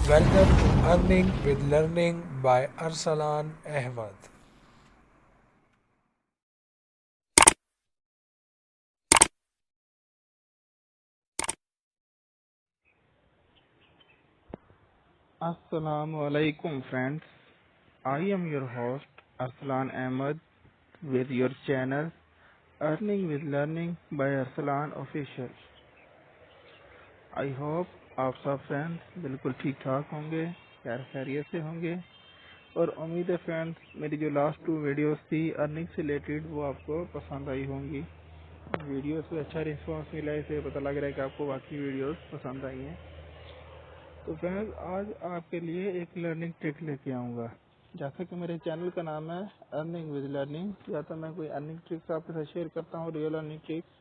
Welcome to Earning with Learning by Arsalan Ahmad. Assalamu alaikum friends. I am your host Arslan Ahmed with your channel Earning with Learning by Arslan Official. I hope آپ سب friends بالکل ٹھیک ٹھاک ہوں گے، خیر خیریت سے ہوں گے، اور امید ہے فرینڈس میری جو لاسٹ 2 ویڈیوز تھی ارننگ سے ریلیٹڈ وہ آپ کو پسند آئی ہوں گی۔ ویڈیوز پہ اچھا رسپانس ملا ہے، اسے پتہ لگ رہا ہے کہ آپ کو واقعی ویڈیوز پسند آئی ہیں۔ تو فرینڈز آج آپ کے لیے ایک لرننگ ٹرک لے کے آؤں گا۔ جیسا کہ میرے چینل کا نام ہے ارننگ ود لرننگ، یا تو میں کوئی ارننگ ٹرکس آپ کے ساتھ شیئر کرتا ہوں، ریئل ارننگ ٹرکس،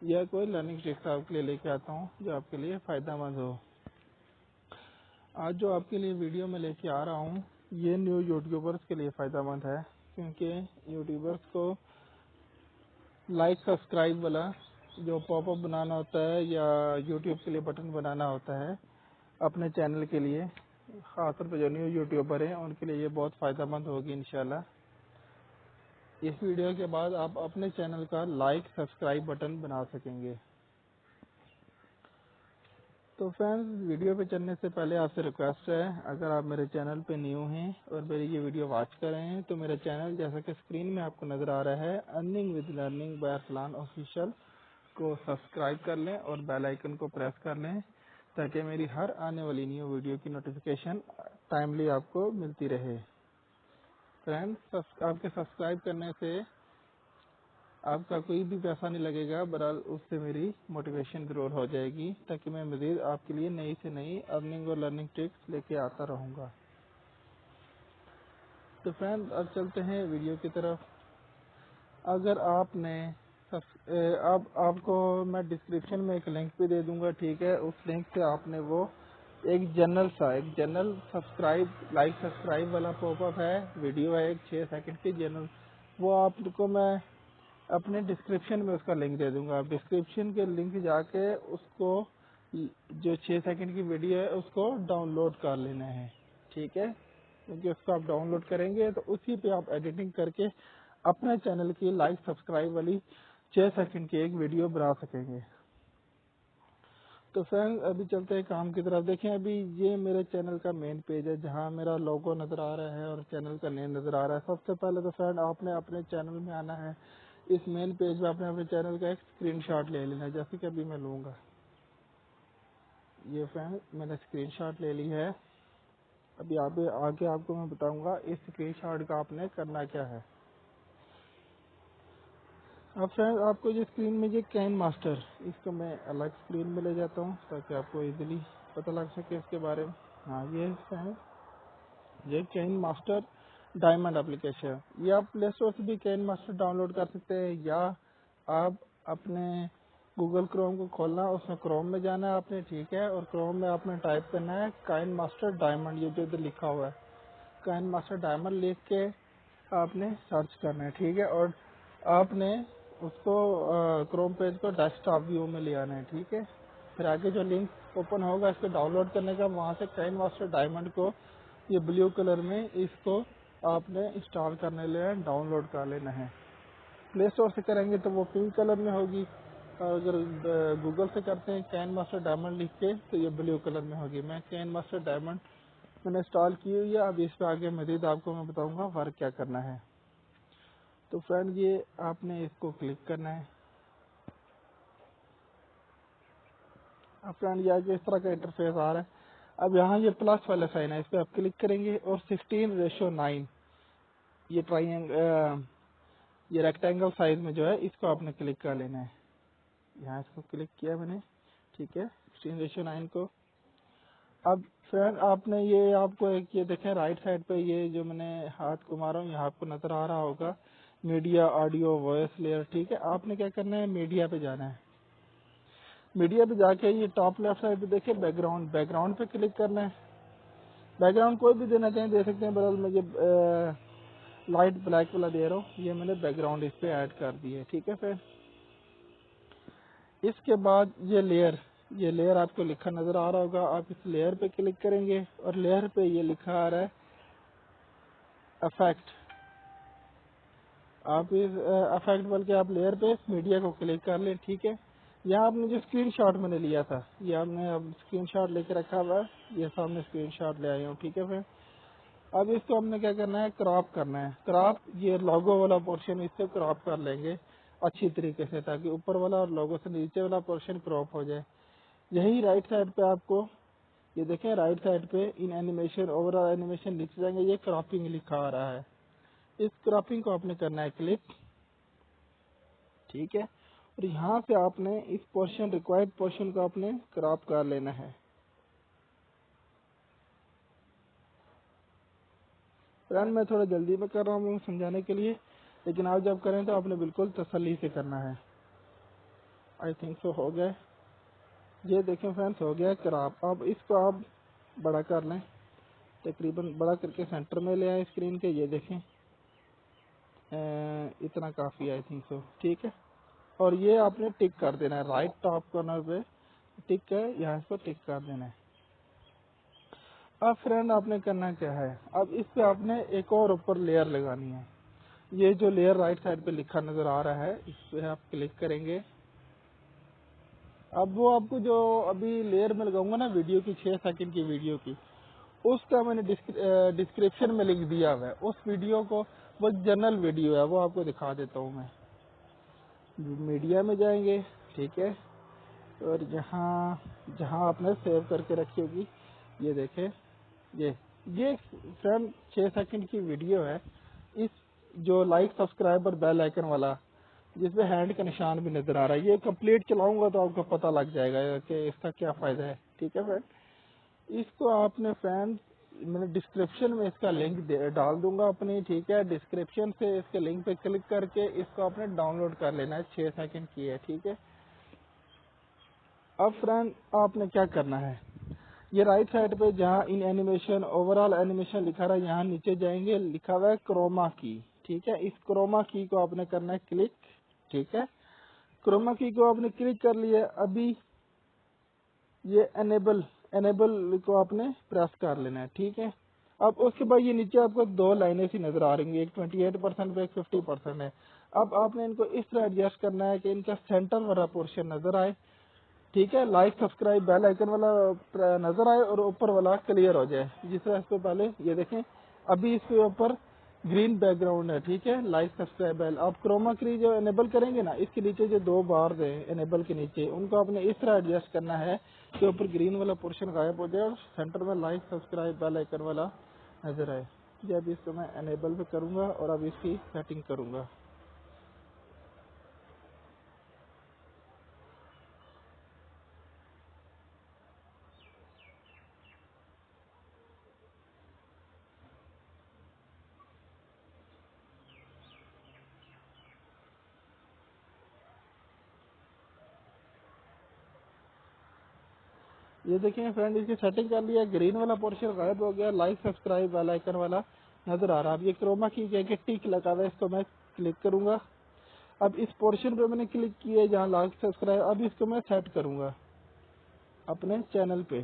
یا کوئی لرننگ ٹرکس آپ کے لیے لے کے آتا ہوں جو آپ کے لیے فائدہ مند ہو۔ آج جو آپ کے لیے ویڈیو میں لے کے آ رہا ہوں یہ نیو یوٹیوبرز کے لیے فائدہ مند ہے، کیونکہ یوٹیوبرز کو لائک سبسکرائب والا جو پاپ اپ بنانا ہوتا ہے یا یوٹیوب کے لیے بٹن بنانا ہوتا ہے اپنے چینل کے لیے، خاص طور پہ جو نیو یوٹیوبر ہیں ان کے لیے یہ بہت فائدہ مند ہوگی انشاءاللہ۔ اس ویڈیو کے بعد آپ اپنے چینل کا لائک سبسکرائب بٹن بنا سکیں گے۔ تو فرینڈز ویڈیو پہ چلنے سے پہلے آپ سے ریکویسٹ ہے، اگر آپ میرے چینل پہ نیو ہیں اور میری یہ ویڈیو واچ کر رہے ہیں تو میرا چینل جیسا کہ اسکرین میں آپ کو نظر آ رہا ہے earning with learning by Arslan official کو سبسکرائب کر لیں اور بیل آئیکن کو پریس کر لیں تاکہ میری ہر آنے والی نیو ویڈیو کی نوٹیفیکیشن ٹائملی آپ کو ملتی رہے۔ فرینڈز آپ کے سبسکرائب کرنے سے آپ کا کوئی بھی پیسہ نہیں لگے گا، برحال اس سے میری موٹیویشن گرو ہو جائے گی تاکہ میں مزید آپ کے لیے نئی سے نئی ارننگ اور لرننگ ٹرکس لے کے آتا رہوں گا۔ تو فرینڈ اب چلتے ہیں ویڈیو کی طرف۔ اگر آپ نے اب آپ کو میں ڈسکرپشن میں ایک لنک بھی دے دوں گا، ٹھیک ہے، اس لنک سے آپ نے وہ ایک جنرل سبسکرائب لائک سبسکرائب والا پاپ اپ ہے، ویڈیو ہے ایک 6 سیکنڈ کی جنرل، وہ آپ کو میں اپنے ڈسکرپشن میں اس کا لنک دے دوں گا۔ آپ ڈسکرپشن کے لنک جا کے اس کو جو 6 سیکنڈ کی ویڈیو ہے اس کو ڈاؤن لوڈ کر لینا ہے، ٹھیک ہے، کیونکہ اس کو آپ ڈاؤن لوڈ کریں گے تو اسی پہ آپ ایڈیٹنگ کر کے اپنے چینل کی لائک سبسکرائب والی 6 سیکنڈ کی ایک ویڈیو بنا سکیں گے۔ تو فرینڈ ابھی چلتے ہیں کام کی طرف۔ دیکھیں ابھی یہ میرے چینل کا مین پیج ہے جہاں میرا لوگو نظر آ رہا ہے اور چینل کا نیم نظر آ رہا ہے۔ سب سے پہلے تو فرینڈ آپ نے اپنے چینل میں آنا ہے، اس مین پیج میں آپ نے اپنے چینل کا ایک اسکرین شاٹ لے لینا ہے، جیسے کہ ابھی میں لوں گا۔ یہ فرینڈ میں نے اسکرین شاٹ لے لی ہے، ابھی آگے آپ کو میں بتاؤں گا اس اسکرین شاٹ کا آپ نے کرنا کیا ہے۔ اب فرینڈ آپ کو جو اسکرین میں یہ کین ماسٹر، اس کو میں الگ اسکرین میں لے جاتا ہوں تاکہ آپ کو ایزیلی پتہ لگ سکے اس کے بارے میں۔ ہاں یہ فرینڈ یہ کین ماسٹر ڈائمنڈ اپلیکیشن، یہ آپ پلے اسٹور سے بھی کین ماسٹر ڈاؤن لوڈ کر سکتے ہیں، یا آپ اپنے گوگل کروم کو کھولنا، اس میں کروم میں جانا ہے آپ نے، ٹھیک ہے، اور کروم میں آپ نے ٹائپ کرنا ہے کین ماسٹر ڈائمنڈ، یہ جو ادھر لکھا ہوا ہے کین ماسٹر ڈائمنڈ لکھ کے آپ نے سرچ کرنا ہے، ٹھیک ہے، اور آپ نے اس کو کروم پیج کو ڈیسک ٹاپ ویو میں لے آنا ہے، ٹھیک ہے۔ پھر آگے جو لنک اوپن ہوگا اس کو ڈاؤن لوڈ کرنے کا، وہاں سے کین ماسٹر ڈائمنڈ کو یہ بلیو کلر میں اس کو آپ نے انسٹال کرنے لیا ہے، ڈاؤن لوڈ کر لینا ہے۔ پلے اسٹور سے کریں گے تو وہ پنک کلر میں ہوگی، اور اگر گوگل سے کرتے ہیں کین ماسٹر ڈائمنڈ لکھ کے تو یہ بلیو کلر میں ہوگی۔ میں کین ماسٹر ڈائمنڈ میں نے انسٹال کی ہوئی ہے، اب اس پہ آگے مزید آپ کو میں بتاؤں گا ورک کیا کرنا ہے۔ تو فرینڈ یہ آپ نے اس کو کلک کرنا ہے۔ اب فرینڈ یہ آگے اس طرح کا انٹرفیس آ رہا ہے۔ اب یہاں یہ پلس والا سائن ہے، اس پہ آپ کلک کریں گے اور 16:9 یہ ریکٹینگل سائز میں جو ہے اس کو آپ نے کلک کر لینا ہے۔ یہاں اس کو کلک کیا میں نے، ٹھیک ہے، 16:9 کو۔ اب فرینڈ آپ نے یہ آپ کو ایک یہ دیکھیں رائٹ سائڈ پہ یہ جو میں نے ہاتھ کو مارا ہوں یہاں آپ کو نظر آ رہا ہوگا میڈیا آڈیو وائس لیئر، ٹھیک ہے، آپ نے کیا کرنا ہے میڈیا پہ جانا ہے۔ میڈیا پہ جا کے یہ ٹاپ لیفٹ سائڈ پہ دیکھیں بیک گراؤنڈ پہ کلک کرنا ہے۔ بیک گراؤنڈ کوئی بھی دینا چاہیں دے سکتے ہیں، بدل میں یہ لائٹ بلیک والا دے رہا ہوں، یہ میں نے بیک گراؤنڈ اس پہ ایڈ کر دی ہے، ٹھیک ہے۔ پھر اس کے بعد یہ لیئر یہ لیئر آپ کو لکھا نظر آ رہا ہوگا، آپ اس لیئر پہ کلک کریں گے اور لیئر پہ یہ لکھا آ رہا ہے افیکٹ. آپ اس افیکٹ بلکہ آپ لیئر پہ میڈیا کو کلک کر لیں. ٹھیک ہے، یہاں آپ نے جو اسکرین شاٹ میں نے لیا تھا، یہ آپ نے اب اسکرین شاٹ لے کے رکھا ہوا ہے، یہ سامنے اسکرین شاٹ لے آئی ہوں. ٹھیک ہے فرینڈ، اب اس کو ہم نے کیا کرنا ہے، کراپ کرنا ہے. کراپ، یہ لوگو والا پورشن اس سے کراپ کر لیں گے اچھی طریقے سے، تاکہ اوپر والا اور لوگو سے نیچے والا پورشن کراپ ہو جائے. یہی رائٹ سائڈ پہ آپ کو یہ دیکھیں، رائٹ سائڈ پہ ان اینیمیشن اوور آل اینیمیشن لکھ جائیں گے، یہ کراپنگ لکھا آ رہا ہے. اس کراپنگ کو آپ نے کرنا ہے کلک. ٹھیک ہے، اور یہاں سے آپ نے اس پورشن ریکوائرڈ پورشن کو آپ نے کراپ کر لینا ہے. فرینڈ میں تھوڑا جلدی میں کر رہا ہوں سمجھانے کے لیے، لیکن آپ جب کریں تو آپ نے بالکل تسلی سے کرنا ہے. آئی تھنک سو ہو گیا. یہ دیکھیں فرینڈس، ہو گیا کراپ. اب اس کو آپ بڑا کر لیں، تقریباً بڑا کر کے سینٹر میں لے آئیں اسکرین کے. یہ دیکھیں اتنا کافی آئی تھنک سو. ٹھیک ہے، اور یہ آپ نے ٹک کر دینا ہے رائٹ ٹاپ کارنر پہ ٹک ہے، یہاں اس کو ٹک کر دینا ہے. اب فرینڈ آپ نے کرنا کیا ہے، اب اس پہ آپ نے ایک اور اوپر لیئر لگانی ہے. یہ جو لیئر رائٹ سائڈ پہ لکھا نظر آ رہا ہے، اس پہ آپ کلک کریں گے. اب وہ آپ کو جو ابھی لیئر میں لگاؤں گا نا ویڈیو کی، 6 سیکنڈ کی ویڈیو کی، اس کا میں نے ڈسکرپشن میں لنک دیا ہوا ہے. اس ویڈیو کو، وہ جنرل ویڈیو ہے، وہ آپ کو دکھا دیتا ہوں میں. میڈیا میں جائیں گے. ٹھیک ہے، اور یہاں جہاں آپ نے سیو کر کے رکھی ہوگی، یہ دیکھیں، یہ فرینڈ 6 سیکنڈ کی ویڈیو ہے. اس جو لائک سبسکرائب اور بیل آئیکن والا، جس میں ہینڈ کا نشان بھی نظر آ رہا ہے، یہ کمپلیٹ چلاؤں گا تو آپ کو پتہ لگ جائے گا کہ اس کا کیا فائدہ ہے. ٹھیک ہے فرینڈ، اس کو آپ نے فرینڈ، میں نے ڈسکرپشن میں اس کا لنک ڈال دوں گا اپنی. ٹھیک ہے، ڈسکرپشن سے اس کے لنک پہ کلک کر کے اس کو آپ نے ڈاؤن لوڈ کر لینا ہے. 6 سیکنڈ کی ہے. ٹھیک ہے، اب فرینڈ آپ نے کیا کرنا ہے، یہ رائٹ سائڈ پہ جہاں ان اینیمیشن اوور آل اینیمیشن لکھا رہا ہے، یہاں نیچے جائیں گے، لکھا ہوا ہے کروما کی. ٹھیک ہے، اس کروما کی کو آپ نے کرنا ہے کلک. ٹھیک ہے، کروما کی کو آپ نے کلک کر لیا. ابھی یہ انیبل کو آپ نے پریس کر لینا ہے. ٹھیک ہے، اب اس کے بعد یہ نیچے آپ کو 2 لائنیں سی نظر آ رہی ہیں، ایک 28% پہ، ایک 50% ہے. اب آپ نے ان کو اس طرح ایڈجسٹ کرنا ہے کہ ان کا سینٹر والا پورشن نظر آئے. ٹھیک ہے، لائک سبسکرائب بیل آئیکن والا نظر آئے اور اوپر والا کلیئر ہو جائے. جس طرح اس پہ پہلے یہ دیکھیں، ابھی اس کے اوپر گرین بیک گراؤنڈ ہے. ٹھیک ہے، لائک سبسکرائب بیل. آپ کروما کی جو انیبل کریں گے نا، اس کے نیچے جو 2 بارز ہیں انیبل کے نیچے، ان کو آپ نے اس طرح ایڈجسٹ کرنا ہے کہ اوپر گرین والا پورشن غائب ہو جائے اور سینٹر میں لائک سبسکرائب بیل آئیکن والا نظر آئے. جب اس کو میں انیبل پہ کروں گا اور اب اس کی سیٹنگ کروں گا. یہ دیکھیں فرینڈ، اس کی سیٹنگ کر لیا، گرین والا پورشن غائب ہو گیا، لائک سبسکرائب بیل آئیکن والا نظر آ رہا. اب یہ کروما کی کہ ٹک لگا ہوا ہے، اس کو میں کلک کروں گا. اب اس پورشن پہ میں نے کلک کیا ہے جہاں لائک سبسکرائب. اب اس کو میں سیٹ کروں گا اپنے چینل پہ.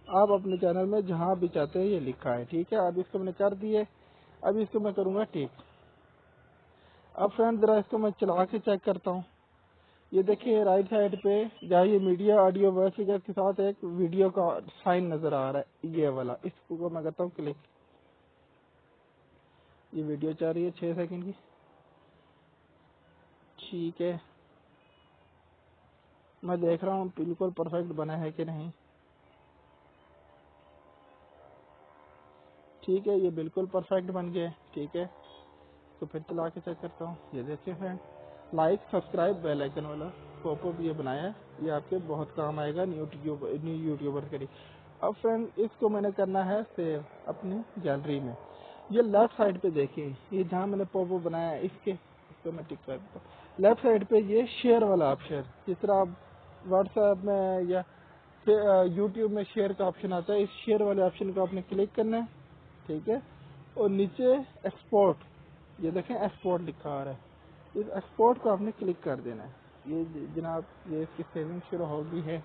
آپ اپنے چینل میں جہاں بھی چاہتے ہیں یہ لکھا ہے. ٹھیک ہے، اب اس کو میں نے کر دیے. اب اس کو میں کروں گا ٹھیک. اب فرینڈ ذرا اس کو میں چلا کے چیک کرتا ہوں. یہ دیکھیے رائٹ سائڈ پہ جہاں یہ میڈیا آڈیو وائس فگر کے ساتھ ایک ویڈیو کا سائن نظر آ رہا ہے، یہ والا. اس کو میں کرتا ہوں کلک. یہ ویڈیو چل رہی ہے 6 سیکنڈ کی. ٹھیک ہے، میں دیکھ رہا ہوں بالکل پرفیکٹ بنا ہے کہ نہیں. ٹھیک ہے، یہ بالکل پرفیکٹ بن گیا. ٹھیک ہے، تو پھر چلا کے چیک کرتا ہوں. یہ دیکھیں friend, like subscribe bell icon والا پاپ اپ یہ بنایا ہے. یہ آپ کے بہت کام آئے گا نیو یوٹیوبر کے لیے. اب فرینڈ اس کو میں نے کرنا ہے سیو اپنی گیلری میں. یہ لیفٹ سائڈ پہ دیکھیں، یہ جہاں میں نے پاپ اپ بنایا ہے، اس کو میں ٹک کر دیتا ہوں. لیفٹ سائڈ پہ یہ شیئر والا آپشن، جس طرح آپ واٹس ایپ میں یا یوٹیوب میں شیئر کا آپشن آتا ہے، اس شیئر والے آپشن کو آپ نے کلک کرنا ہے. ٹھیک ہے، اور نیچے ایکسپورٹ، یہ دیکھیں ایکسپورٹ لکھا آ رہا ہے، اس ایکسپورٹ کو آپ نے کلک کر دینا ہے. یہ جناب یہ اس کی سیونگ شروع ہو گئی ہے.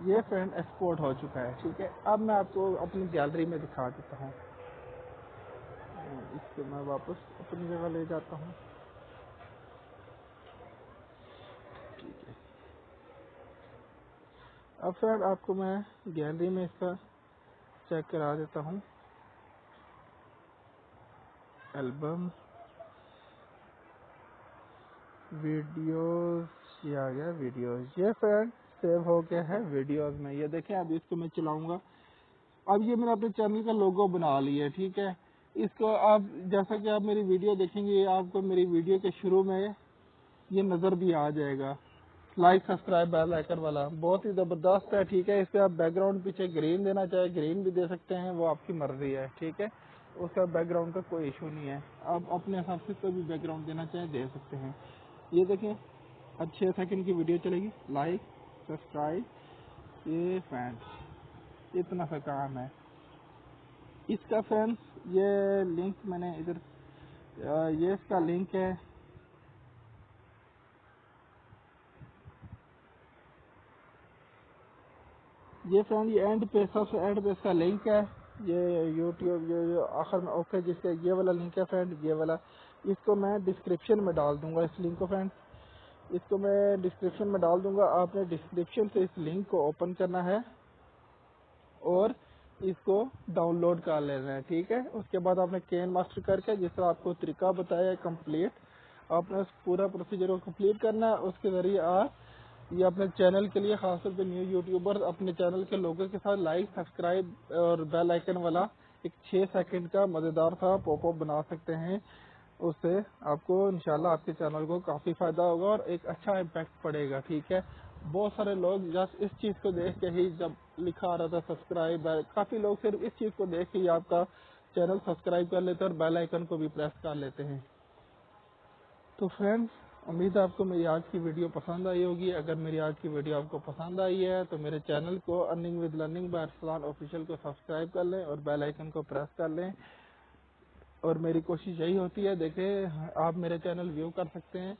یہ فرینڈ ایکسپورٹ ہو چکا ہے. ٹھیک ہے, اب میں آپ کو اپنی گیلری میں دکھا دیتا ہوں. اس کو میں واپس اپنی جگہ لے جاتا ہوں. ٹھیک ہے, اب فرینڈ آپ کو میں گیلری میں اس کا چیک کرا دیتا ہوں. البم ویڈیوز, یہ آ گیا ویڈیوز. یہ فرینڈ سیو ہو گیا ہے ویڈیوز میں. یہ دیکھیں اب اس کو میں چلاؤں گا. اب یہ میں نے اپنے چینل کا لوگو بنا لیا ہے. ٹھیک ہے, اس کو آپ جیسا کہ آپ میری ویڈیو دیکھیں گے آپ کو میری ویڈیو کے شروع میں یہ نظر بھی آ جائے گا, لائک سبسکرائب بیل آئیکن والا. بہت ہی زبردست ہے. ٹھیک ہے, اس پہ آپ بیک گراؤنڈ پیچھے گرین دینا چاہے گرین بھی دے سکتے ہیں, وہ آپ کی مرضی ہے. ٹھیک ہے, اس کا بیک گراؤنڈ کا کوئی ایشو نہیں ہے. آپ اپنے حساب سے کوئی بھی بیک گراؤنڈ دینا چاہیں دے سکتے ہیں. یہ دیکھیں اب 6 سیکنڈ کی ویڈیو چلے گی. لائک سبسکرائب, یہ فینس, اتنا سا کام ہے اس کا. فرینڈس یہ لنک میں نے ادھر, یہ اس کا لنک ہے. یہ فرینڈ یہ اینڈ پہ سب سے اینڈ پہ اس کا لنک ہے. یہ یوٹیوب جو آخر میں اوکے جس کا یہ والا لنک ہے فرینڈ, یہ والا اس کو میں ڈسکرپشن میں ڈال دوں گا. اس لنک کو فرینڈ اس کو میں ڈسکرپشن میں ڈال دوں گا. آپ نے ڈسکرپشن سے اس لنک کو اوپن کرنا ہے اور اس کو ڈاؤن لوڈ کر لینا ہے. ٹھیک ہے, اس کے بعد آپ نے کین ماسٹر کر کے جس طرح آپ کو طریقہ بتایا ہے کمپلیٹ, آپ نے اس پورا پروسیجر کو کمپلیٹ کرنا ہے. اس کے ذریعے آپ یہ اپنے چینل کے لیے خاص طور پہ نیو یوٹیوبر اپنے چینل کے لوگوں کے ساتھ لائک سبسکرائب اور بیل آئیکن والا ایک 6 سیکنڈ کا مزیدار سا پاپ اپ بنا سکتے ہیں. اس سے آپ کو انشاءاللہ آپ کے چینل کو کافی فائدہ ہوگا اور ایک اچھا امپیکٹ پڑے گا. ٹھیک ہے, بہت سارے لوگ جس اس چیز کو دیکھ کے ہی جب لکھا آ رہا تھا سبسکرائب, کافی لوگ صرف اس چیز کو دیکھ کے ہی آپ کا چینل سبسکرائب کر لیتے ہیں اور بیل آئیکن کو بھی پریس کر لیتے ہیں. تو فرینڈس امید ہے آپ کو میری آج کی ویڈیو پسند آئی ہوگی. اگر میری آج کی ویڈیو آپ کو پسند آئی ہے تو میرے چینل کو earning with learning by Arslan official کو سبسکرائب کر لیں اور بیل آئیکن کو پریس کر لیں. اور میری کوشش یہی ہوتی ہے, دیکھیں آپ میرے چینل ویو کر سکتے ہیں,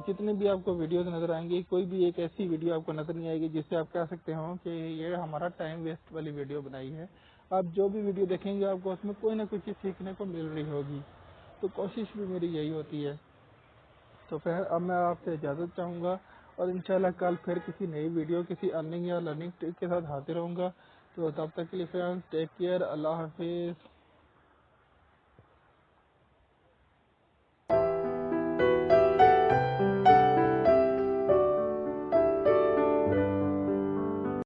جتنی بھی آپ کو ویڈیوز نظر آئیں گی کوئی بھی ایک ایسی ویڈیو آپ کو نظر نہیں آئے گی جس سے آپ کہہ سکتے ہوں کہ یہ ہمارا ٹائم ویسٹ والی ویڈیو بنائی ہے. آپ جو بھی ویڈیو دیکھیں گے آپ کو اس میں کوئی نہ کوئی چیز سیکھنے کو مل رہی ہوگی. تو کوشش بھی میری یہی ہوتی ہے. تو پھر اب میں آپ سے اجازت چاہوں گا اور انشاءاللہ کل پھر کسی نئی ویڈیو کسی ارننگ یا لرننگ ٹرک کے ساتھ حاضر ہوں گا. تو تب تک کے لیے فرینڈز ٹیک کیئر, اللہ حافظ.